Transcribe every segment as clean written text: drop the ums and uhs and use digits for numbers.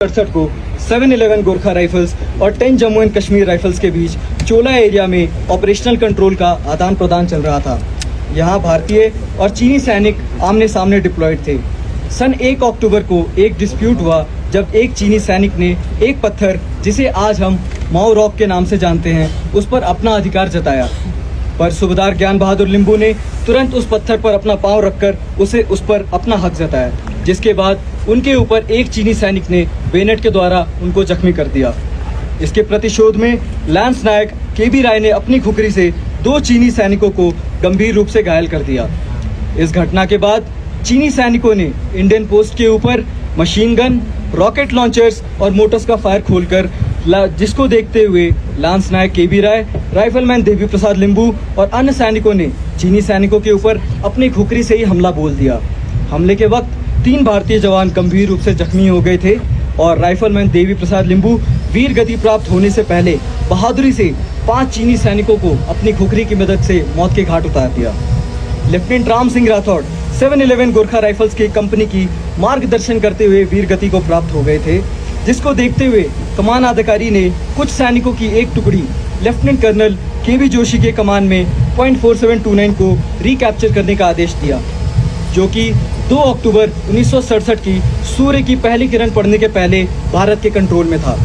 1967 को 711 गोरखा राइफल्स और 10 Jammu and Kashmir rifles के बीच चोला एरिया में ऑपरेशनल कंट्रोल का आदान प्रदान चल रहा था। यहाँ भारतीय और चीनी सैनिक आमने सामने डिप्लॉयड थे। सन 1 अक्टूबर को एक डिस्प्यूट हुआ जब एक चीनी सैनिक ने एक पत्थर, जिसे आज हम माओ रॉक के नाम से जानते हैं, उस पर अपना अधिकार जताया। पर सूबेदार ज्ञान बहादुर लिंबू ने तुरंत उस पत्थर पर अपना पांव रखकर उस पर अपना हक जताया, जिसके बाद उनके ऊपर एक चीनी सैनिक ने बेनेट के द्वारा उनको जख्मी कर दिया। इसके प्रतिशोध में लैंस नायक केबी राय ने अपनी खुखरी से 2 चीनी सैनिकों को गंभीर रूप से घायल कर दिया। इस घटना के बाद चीनी सैनिकों ने इंडियन पोस्ट के ऊपर मशीन गन, रॉकेट लॉन्चर्स और मोटर्स का फायर खोलकर, जिसको देखते हुए लांस नायक केबी राय, राइफलमैन देवी प्रसाद लिंबू और अन्य सैनिकों ने चीनी सैनिकों के ऊपर अपनी खुखरी से ही हमला बोल दिया। हमले के वक्त 3 भारतीय जवान गंभीर रूप से जख्मी हो गए थे और राइफलमैन देवी प्रसाद लिंबू वीर गति प्राप्त होने से पहले बहादुरी से 5 चीनी सैनिकों को अपनी खुखरी की मदद से मौत के घाट उतार दिया। लेफ्टिनेंट राम सिंह राठौड़ 711 गोरखा राइफल्स की कंपनी की मार्गदर्शन करते हुए वीर गति को प्राप्त हो गए थे, जिसको देखते हुए कमान अधिकारी ने कुछ सैनिकों की एक टुकड़ी लेफ्टिनेंट कर्नल केबी जोशी के कमान में .4729 को रिकैप्चर करने का आदेश दिया, जो कि 2 अक्टूबर 1967 की सूर्य की पहली किरण पड़ने के पहले भारत के कंट्रोल में था।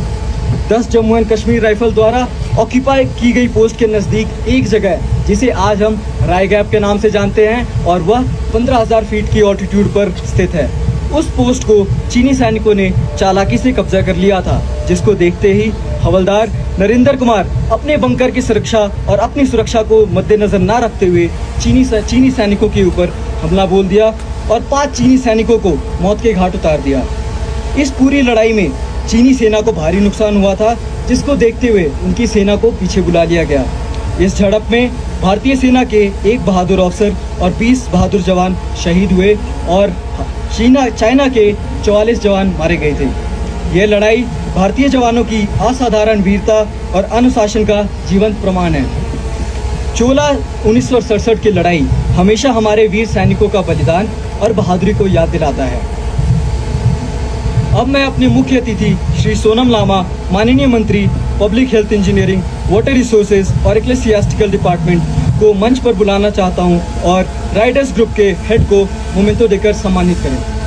10 जम्मू एंड कश्मीर राइफल द्वारा ऑक्यूपाई की गई पोस्ट के नज़दीक एक जगह, जिसे आज हम राय गैप के नाम से जानते हैं, और वह 15,000 फीट की ऑल्टीट्यूड पर स्थित है। उस पोस्ट को चीनी सैनिकों ने चालाकी से कब्जा कर लिया था, जिसको देखते ही हवलदार नरेंद्र कुमार अपने बंकर की सुरक्षा और अपनी सुरक्षा को मद्देनजर न रखते हुए चीनी सैनिकों के ऊपर हमला बोल दिया और 5 चीनी सैनिकों को मौत के घाट उतार दिया। इस पूरी लड़ाई में चीनी सेना को भारी नुकसान हुआ था, जिसको देखते हुए उनकी सेना को पीछे बुला लिया गया। इस झड़प में भारतीय सेना के 1 बहादुर अफसर और 20 बहादुर जवान शहीद हुए और चाइना के 44 जवान मारे गए थे। यह लड़ाई भारतीय जवानों की असाधारण वीरता और अनुशासन का जीवंत प्रमाण है। चोला 1967 की लड़ाई हमेशा हमारे वीर सैनिकों का बलिदान और बहादुरी को याद दिलाता है। अब मैं अपने मुख्य अतिथि श्री सोनम लामा, माननीय मंत्री public health engineering, water resources और एक्लेसियास्टिकल डिपार्टमेंट को मंच पर बुलाना चाहता हूं और राइडर्स ग्रुप के हेड को मोमेंटो देकर सम्मानित करें।